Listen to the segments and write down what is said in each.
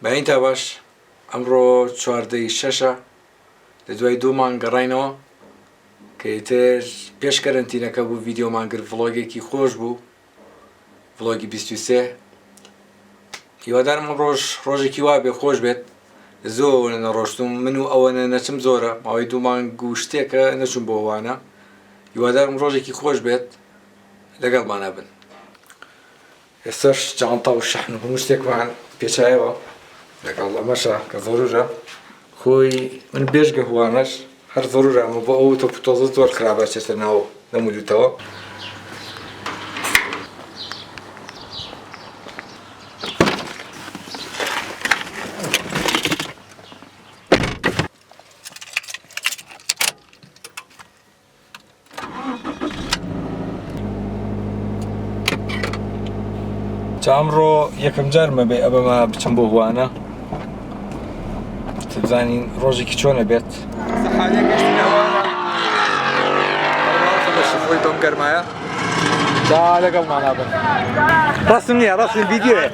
باینتا باش ئەمڕۆ چواردەی شەشە لە دوای دوومان گەڕاینەوە کە ئیتر پێش کەرەنتینەکە بوو ڤیدیۆمان کرد ڤڵۆگێکی خۆش بوو ڤڵۆگی 23 هیوادارم ڕۆژێکی وا بێ خۆش بێت زۆر نەڕۆشتم من و ئەوەنە نەچم زۆرە ماوەی دوومان گوشتێکە نەچوم بۆ وانە هیوادارم ڕۆژێکی خۆش بێت لەگەڵمانە بن ئێستاش جانتا و شەحن و هەموو شتێکمان پێچایەوە لەگەڵ ئەمەشە کە ضرورە خۆی من بێژگە هوانەش هەر ضرورە ئەمە بۆ ئەو تۆزە زۆر خراپە چێتە ناو نەمولوتەوە ئەمڕۆ یەکەم جارمە بێ ئەبەمە بچم بۆ هوانە بزانین ڕۆژێکی چۆنە بێت خۆی تۆم گەرمایە دا لەگەڵمانە بن ڕاستم نییە ڕاستم ڤیدیۆیە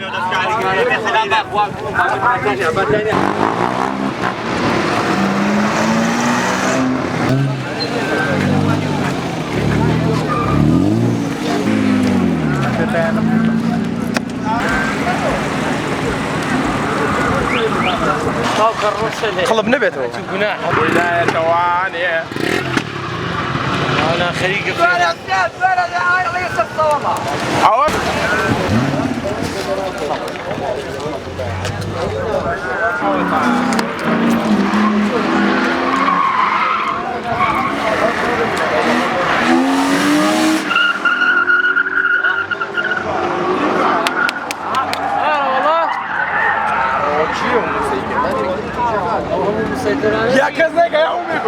قلب نبته جناح ولاية ثواني انا خريج بلد رئيس الصومعة يا كذاك يا أمي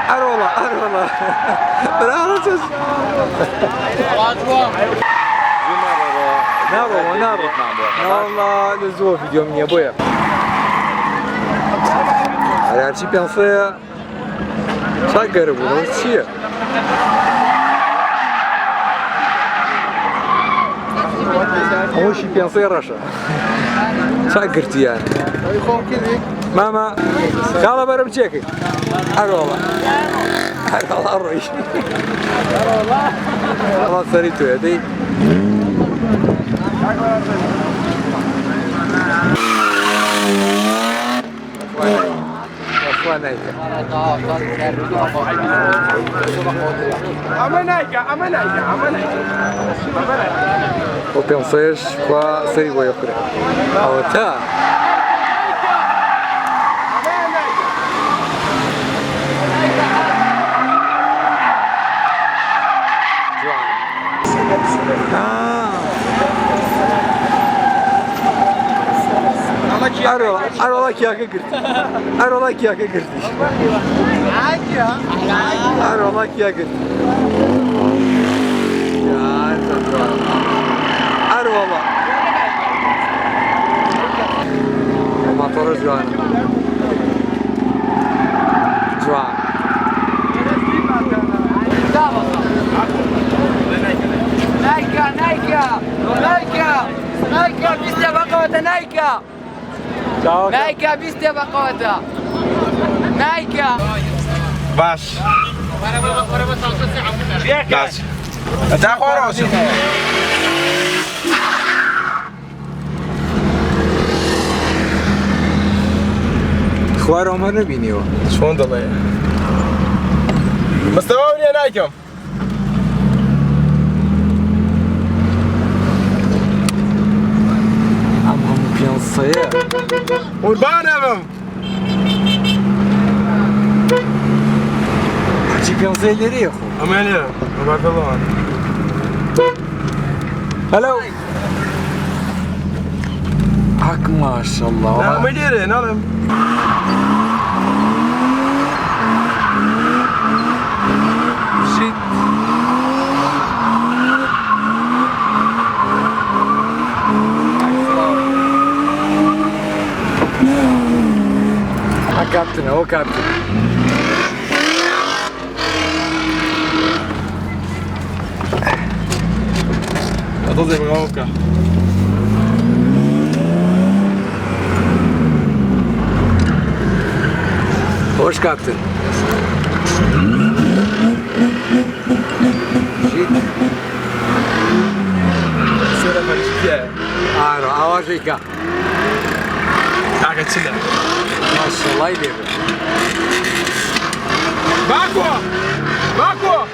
أرولا نارو والله لزوم فيديو من يا ابويا هرچی پێنسەیە چاک گەرە بوو چییە؟ هەمووشی پێنسەی ڕەشە چاک گرتیان ماما خاڵە بەرەم چێکەی هەروەڵا ڕۆی ئەڵا سەری توێ دەی O pensăiești cu să-i voi opri. Auta! Arola kiyaka girdi. Arola kiyaka girdi. Arola kiyaka girdi. Arola. Motoru Joan. Joan. Nike, biste bakavata Nike. Nike, biste bakavata. Nike. باش باش انت خروج خوار عمر نبینیوە شلون دڵێ مستەوا نیە نایکەم ئەم هەموو پێنسەیە قوربانە بم هەرچی پێنسەی لێرەیە خۆ ئەمە لێرە ئەمە پێڵەوان هەلو ئاک ماشەڵڵا ئەمە لێرە ناڵێم каптен, о каптен. Dat is even ook. Hoş каптен. Sera Felicidade. Aro, avajika. Kaka çile. Maşallah gibi. Bako! Bako!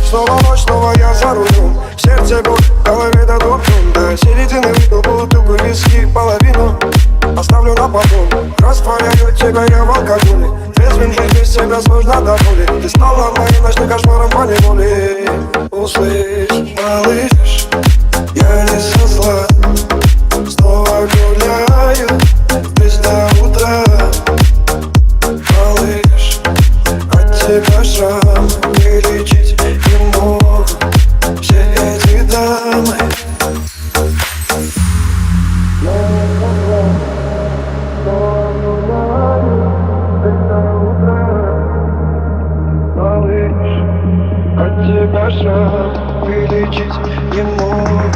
Снова ночь, снова я за рулем. В сердце боль, в голове дадут шум. До середины выпил бутылку виски, половину оставлю на потом. Растворяю тебя я в алкоголе. Трезвым жить без тебя сложно до боли. Ты стала моим ночным кошмаром по неволе. Услышь, малыш, я не со зла. Снова гуляю без до утра. Малыш, от тебя шрам не лечить не могут все эти дамы. Малыш, от тебя шрам вылечить не могут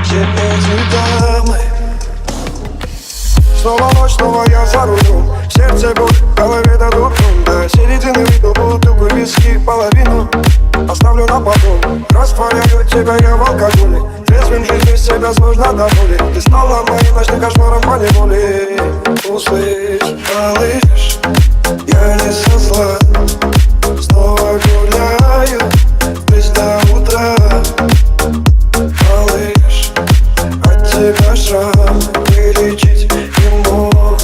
все эти дамы. Снова ночь, снова я за рулем. Сердце боль, в голове дадут ум. До середины выпил бутылку виски, половину оставлю на потом. Растворяю тебя я в алкоголе. Трезвым жить без тебя сложно до боли. Ты стала моим ночным кошмаром по неволе. Услышь, малыш, я не со зла. Снова гуляю без до утра. Малыш, от тебя шрам вылечить не могут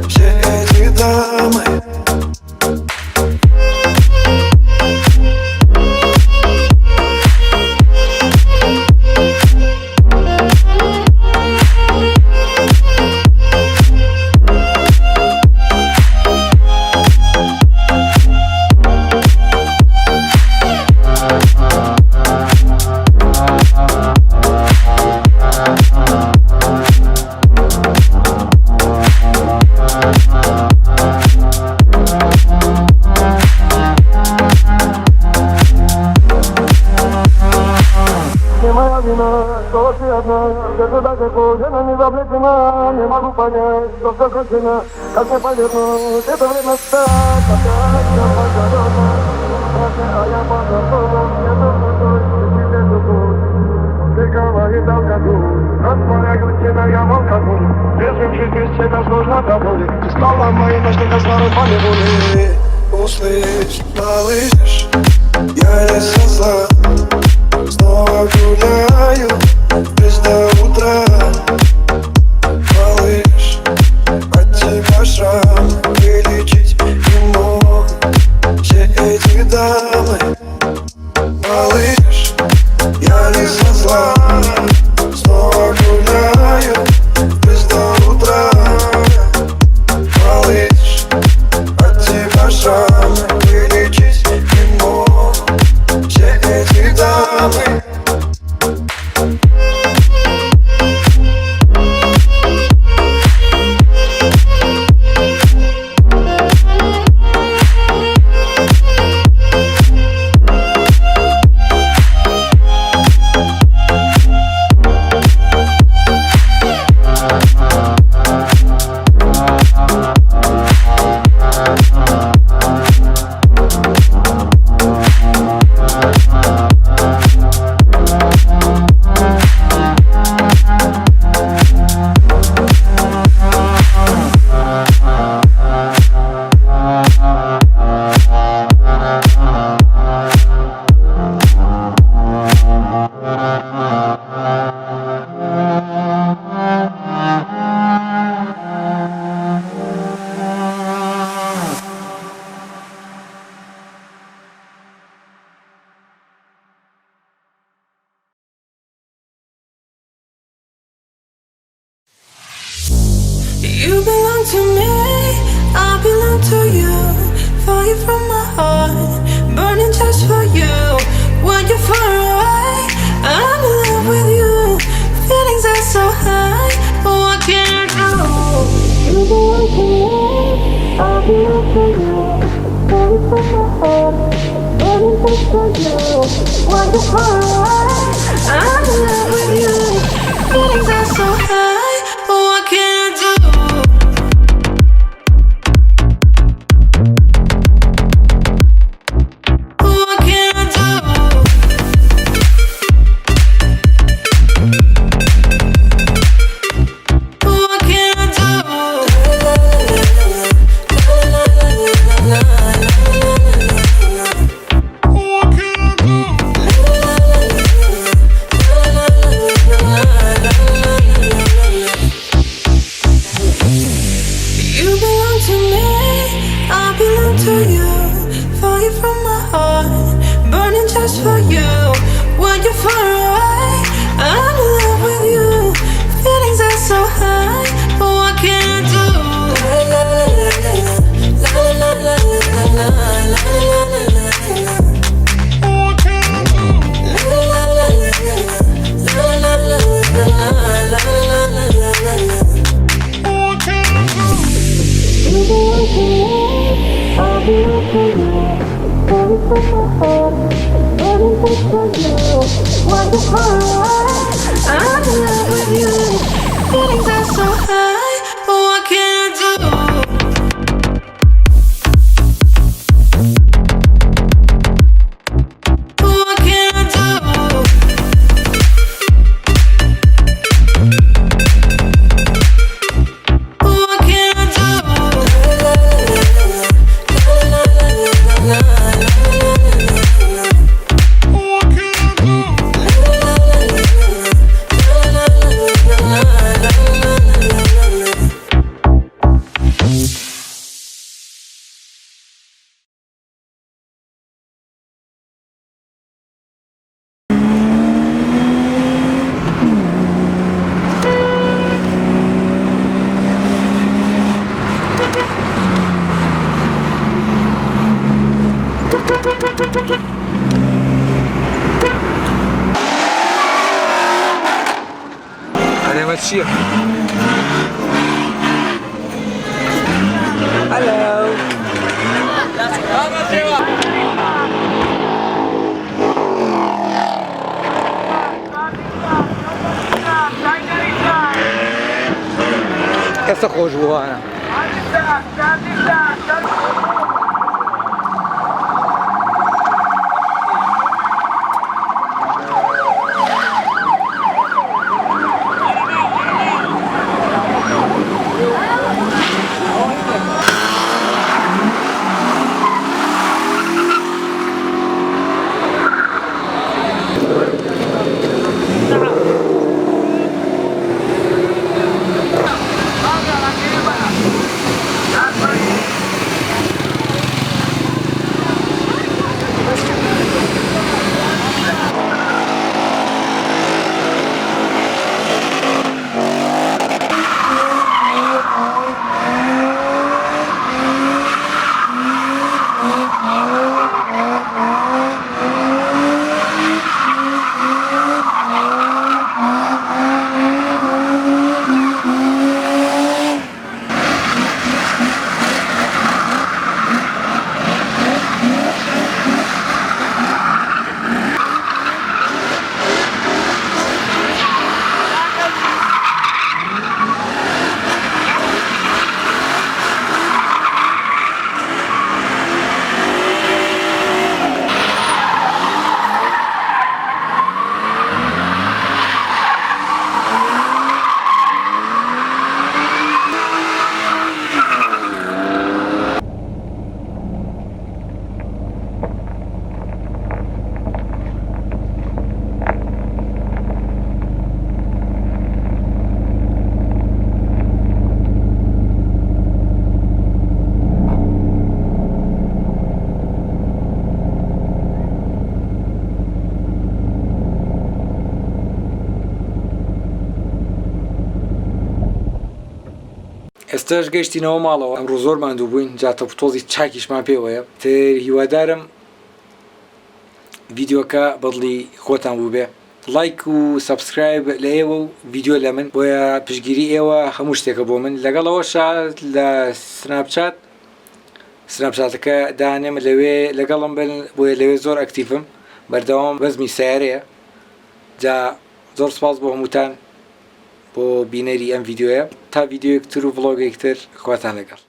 все эти дамы. Что ты одна, где-то далеко, жена не заплетена. Не могу понять, что все кончено. Как мне повернуть, это время стать. Опять я погорена. А я по-другому, где-то пустой, тебе любовь. Ты говорит алкоголь, растворяю тебя я в алкоголь. Трезвым жить без тебя сложно до боли. Ты стала моим ночным кошмаром по неволе. Услышь, малыш, я не со зла. Снова гуляю без до утра. Малыш, от тебя шрам вылечить не могут все эти дамы. Малыш, я не со зла. Снова гуляю без до утра. Малыш, от тебя шрам вылечить не могут все эти дамы. You belong to me, I belong to you. Fire from my heart, burning just for you. When you're far away, I'm in love with you. Feelings are so high, what can I do? You belong to me, I belong to you. Fire from my heart, burning just for you. When you're far away, I'm in love with you. Feelings are so high, what can I do? ئەمە چییە؟ کەسە خۆش بووانە ئێستاش گەشتینەوە ماڵەوە ئەمڕۆ زۆر ماندوو بووین جاتە تۆزی چاکیشمان پێوەیە تر هیوادارم ڤیدیۆکە بەدڵی خۆتان بوو بێ لایک و سەبسکرایب لە ئێوە و ڤیدیۆ لە من بۆیە پشگیری ئێوە هەموو شتێکە بۆ من لەگەڵەوەشە لە سناپچاتەکە دانێم لەوێ لەگەڵم بن بۆیە لەوێ زۆر ئەکتیڤم بەردەوام بەزمی سیارەیە جا زۆر سپاس بۆ هەمووتان بۆ بینەری ئەم ڤیدیۆیە تا ڤیدیۆیەکتر و ڤڵۆگێکتر خواتان لەگەڵ